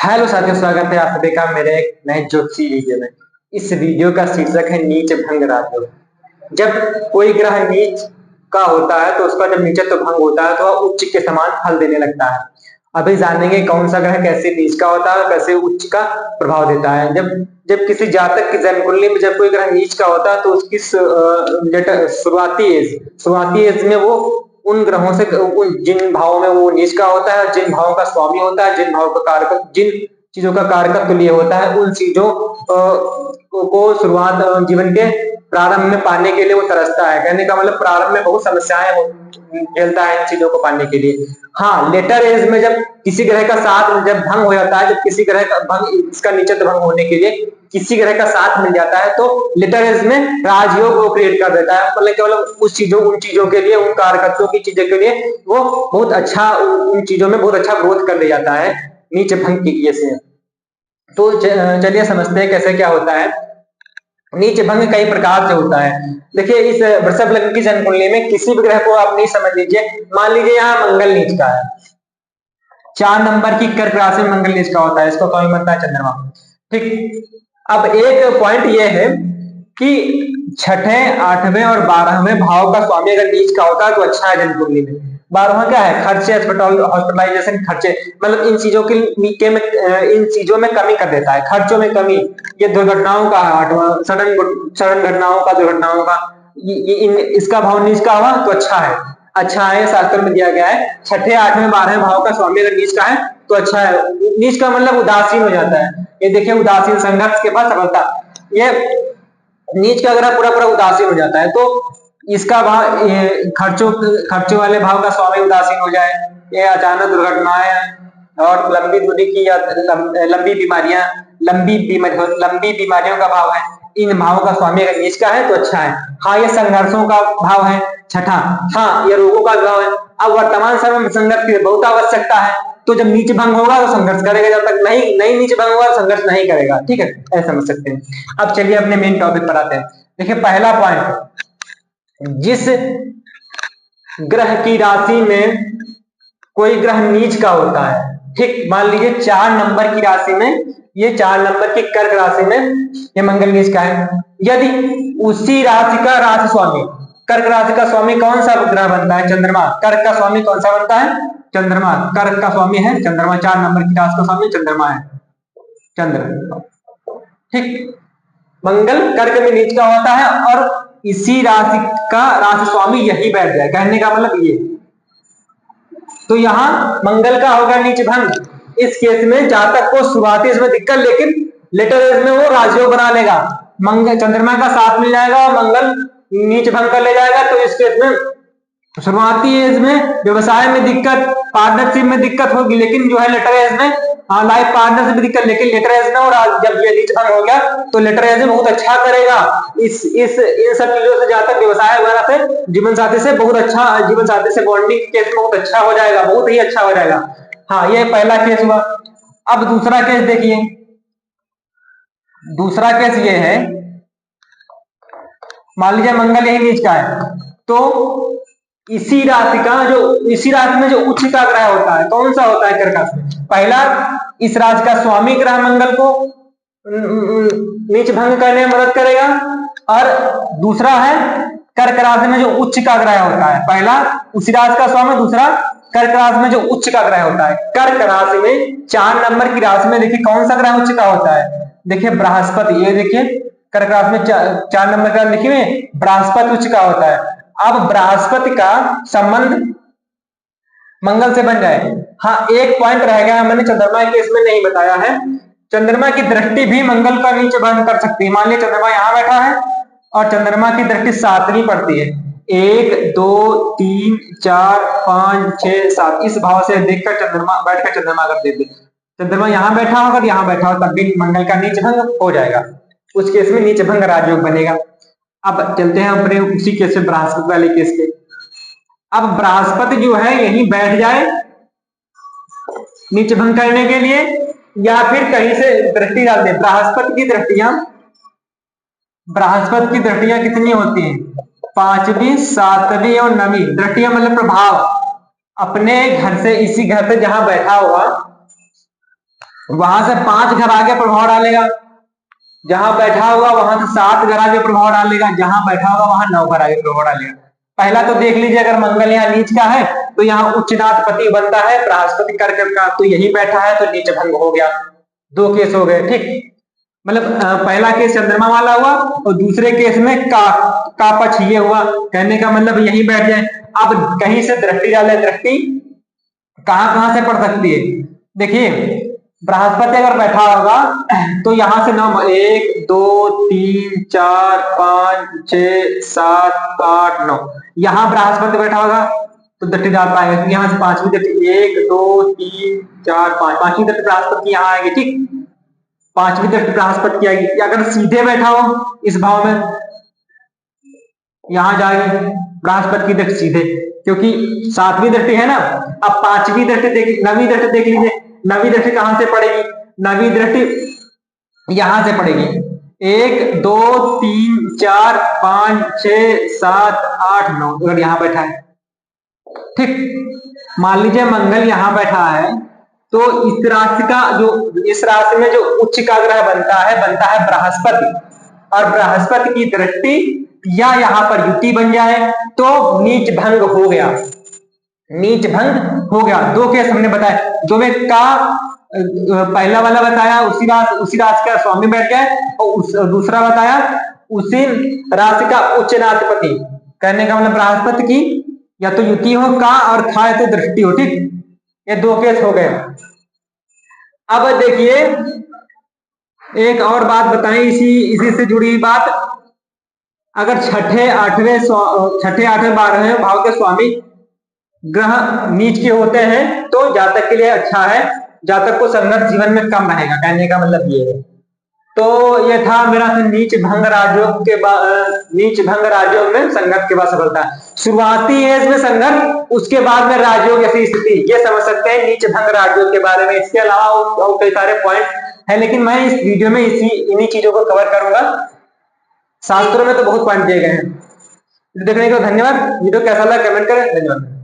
Hello साथियों, स्वागत है आप सभी का मेरे एक नए ज्योतिषी वीडियो में। इस वीडियो का शीर्षक है नीच भंग राजयोग। जब कोई ग्रह नीच का होता है तो उसका जब नीचत्व भंग होता है तो वह उच्च के समान फल देने लगता है। अभी जानेंगे कौन सा ग्रह कैसे नीच का होता है और कैसे उच्च का प्रभाव देता है। जब जब किसी जातक की जन्म कुंडली में जब कोई ग्रह नीच का होता है तो उसकी शुरुआती एज में वो उन ग्रहों से जिन भावों में वो नीच का होता है, जिन भावों का स्वामी होता है, जिन भावों का कारक, जिन चीजों का कारकत्व लिए होता है, उन चीजों को शुरुआत जीवन के प्रारंभ में पाने के लिए वो तरसता है। कहने का मतलब प्रारंभ में बहुत समस्याएं झेलता है इन चीजों को पाने के लिए। हाँ, लेटर एज में जब किसी ग्रह का साथ जब भंग हो जाता है, जब किसी ग्रह का भंग, इसका नीचत्व भंग होने के लिए किसी ग्रह का साथ मिल जाता है तो लेटर एज में राजयोग वो क्रिएट कर देता है। मतलब केवल उन चीजों के लिए, उन कारकत्वों की चीजों के लिए वो बहुत अच्छा, उन चीजों में बहुत अच्छा ग्रोथ कर ले जाता है नीच भंग की वजह से। तो चलिए समझते हैं कैसे क्या होता है। नीच भंग कई प्रकार से होता है। देखिए, इस वृषभ लग्न की जन्म कुंडली में किसी भी ग्रह को आप नहीं समझ लीजिए। मान लीजिए यहाँ मंगल नीच का है, 4 नंबर की कर्क राशि में मंगल नीच का होता है, इसको कौन बनता है? चंद्रमा। ठीक, अब एक पॉइंट ये है कि छठे, 8वें और 12वें भाव का स्वामी अगर नीच का होता है तो अच्छा है जन्म कुंडली में। 12वां क्या है? खर्चे, हॉस्पिटलाइजेशन खर्चे, मतलब इन चीजों इन चीजों में कमी कर देता है, खर्चों में कमी। ये दुर्घटनाओं का 8वां, सडन घटनाओं का, दुर्घटनाओं का, इसका भाव नीच का हुआ तो अच्छा है। शास्त्र में दिया गया है छठे, 8वें, 12वें भाव का स्वामी अगर नीच का है तो अच्छा है। नीच का मतलब उदासीन हो जाता है। ये देखिए, उदासीन, संघर्ष के बाद सफलता। ये नीच का ग्रह पूरा पूरा उदासीन हो जाता है तो इसका भाव, खर्चों वाले भाव का स्वामी उदासीन हो जाए, ये अचानक दुर्घटनाएं और लंबी दूरी की या लंबी बीमारियों का भाव है। इन भावों का स्वामी अगर नीच का है तो अच्छा है। हाँ, ये संघर्षों का भाव है छठा। हाँ, ये रोगों का भाव है। अब वर्तमान समय में संघर्ष की बहुत आवश्यकता है, तो जब नीच भंग होगा तो संघर्ष करेगा, जब तक नहीं नीच भंग होगा तो संघर्ष नहीं करेगा। ठीक है, ऐसा समझ सकते हैं। अब चलिए अपने मेन टॉपिक पर आते हैं। देखिए, पहला पॉइंट, जिस ग्रह की राशि में कोई ग्रह नीच का होता है, ठीक, मान लीजिए 4 नंबर की राशि में, ये 4 नंबर की कर्क राशि में ये मंगल नीच का है। यदि उसी राशि का राशि स्वामी, कर्क राशि का स्वामी कौन सा ग्रह बनता है? चंद्रमा। कर्क का स्वामी कौन सा बनता है? चंद्रमा। कर्क का स्वामी है चंद्रमा, 4 नंबर की राशि का स्वामी चंद्रमा है, चंद्र। ठीक, मंगल कर्क में नीच का होता है और इसी राशि का राशि स्वामी यही बैठ जाए, कहने का मतलब ये। तो यहां मंगल का होगा नीच भंग। इस केस में जातक को शुरुआती इसमें दिक्कत, लेकिन लेटर एज में वो राजयोग बना लेगा। मंगल, चंद्रमा का साथ मिल जाएगा और मंगल नीच भंग कर ले जाएगा। तो इस केस में शुरुआती एज में व्यवसाय में दिक्कत, पार्टनरशिप में दिक्कत होगी, लेकिन जो है लेटर एज में, हाँ, लाइफ पार्टनरशिप में दिक्कत, लेकिन लेटर एज में, और जब ये नीच भंग हो गया तो लेटर एज में बहुत अच्छा करेगा। इन सब चीजों से जातक व्यवसाय वगैरह से, जीवन साथी से बहुत अच्छा, जीवन साथी से बॉन्डिंग केस में बहुत अच्छा हो जाएगा, बहुत ही अच्छा हो जाएगा। हाँ, ये पहला केस हुआ। अब दूसरा केस देखिए। दूसरा केस ये है, मान लीजिए मंगल यही नीच का है तो इसी राशि में जो उच्च का ग्रह होता है, कौन सा होता है? कर्क राशि। पहला, इस राशि का स्वामी ग्रह मंगल को नीच भंग करने में मदद करेगा, और दूसरा है कर्क राशि में जो उच्च का ग्रह होता है। पहला उसी राशि का स्वामी, दूसरा कर्क राशि में जो उच्च का ग्रह होता है। कर्क राशि में 4 नंबर की राशि में देखिए कौन सा ग्रह उच्च का होता है? देखिए बृहस्पति। ये देखिए कर्क राशि में 4 नंबर का लिखे हुए बृहस्पति उच्च का होता है। अब बृहस्पति का संबंध मंगल से बन जाए। हाँ, एक पॉइंट रह गया, मैंने चंद्रमा के इसमें नहीं बताया है। चंद्रमा की दृष्टि भी मंगल का नीच भंग कर सकती है। मान लीजिए चंद्रमा यहां बैठा है और चंद्रमा की दृष्टि 7वीं पड़ती है। 1 2 3 4 5 6 7, इस भाव से देखकर चंद्रमा बैठकर चंद्रमा कर देते। चंद्रमा यहां बैठा होगा, यहां बैठा हो, तब भी मंगल का नीच भंग हो जाएगा। उस केस में नीच भंग राजयोग बनेगा। अब चलते हैं अपने उसी केस से, बृहस्पति वाले केस पे। अब बृहस्पति जो है यहीं बैठ जाए नीच भंग करने के लिए, या फिर कहीं से दृष्टि डाल दे। बृहस्पति की दृष्टियां कितनी होती हैं? 5वीं, 7वीं और 9वीं दृष्टियां, मतलब प्रभाव अपने घर से, इसी घर पे जहां बैठा होगा, वहां से 5 घर आगे प्रभाव डालेगा, जहां बैठा होगा वहां से 7 घर आगे प्रभाव डालेगा, जहां बैठा होगा वहां 9 घर आगे प्रभाव डालेगा। पहला तो देख लीजिए, अगर मंगल यहाँ नीच का है तो यहाँ उच्चनाथपति बनता है बृहस्पति कर्क का, तो यही बैठा है तो नीच भंग हो गया। 2 केस हो गए, ठीक। मतलब पहला केस चंद्रमा वाला हुआ और दूसरे केस में का पक्ष ये हुआ, कहने का मतलब यही बैठ जाए। अब कहीं से दृष्टि डाले, दृष्टि कहां कहां से पड़ सकती है, देखिए बृहस्पति अगर बैठा होगा तो यहां से 9, 1 2 3 4 5 6 7 8 9, यहां बृहस्पति बैठा होगा तो दृष्टि डाल पाएंगे, तो यहां से पांचवी दृष्टि 1 2 3 4 5, पांचवी दृष्टि बृहस्पति यहाँ आएगी, ठीक। पांचवी दृष्टि बृहस्पति की आएगी। अगर सीधे बैठा हो इस भाव में, यहां जाएगी बृहस्पति की दृष्टि सीधे, क्योंकि 7वीं दृष्टि है ना। अब 5वीं दृष्टि देख, 9वीं दृष्टि देख लीजिए, 9वीं दृष्टि कहां से पड़ेगी, 9वीं दृष्टि यहां से पड़ेगी, 1 2 3 4 5 6 7 8 9, अगर यहां बैठा है, ठीक। मान लीजिए मंगल यहां बैठा है तो इस राशि का जो, इस राशि में जो उच्च का ग्रह बनता है बृहस्पति, और बृहस्पति की दृष्टि या यहां पर युति बन जाए तो नीच भंग हो गया, नीच भंग हो गया। 2 केस हमने बताया, दो में का पहला वाला बताया उसी राशि का स्वामी बैठ जाए, और दूसरा बताया उसी राशि का उच्चनाधिपति, कहने का मतलब बृहस्पति की या तो युति हो का और खा तो दृष्टि हो, ठीक। ये 2 केस हो गए। अब देखिए एक और बात बताएं, इसी से जुड़ी हुई बात, अगर छठे आठवें 12वें भाव के स्वामी ग्रह नीच के होते हैं तो जातक के लिए अच्छा है, जातक को संघर्ष जीवन में कम रहेगा, कहने का मतलब ये है। तो ये था मेरा नीच भंग राजयोग के नीच भंग राजयोग में संघर्ष के बाद सफलता। शुरुआती एज में संघर्ष, उसके बाद में राजयोग ऐसी स्थिति, ये समझ सकते हैं नीच भंग राजयोग के बारे में। इसके अलावा और कई सारे पॉइंट है, लेकिन मैं इस वीडियो में इन्हीं चीजों को कवर करूंगा। शास्त्रों में तो बहुत पॉइंट दिए गए हैं। देखने को धन्यवाद। वीडियो कैसा लगा कमेंट करें। धन्यवाद।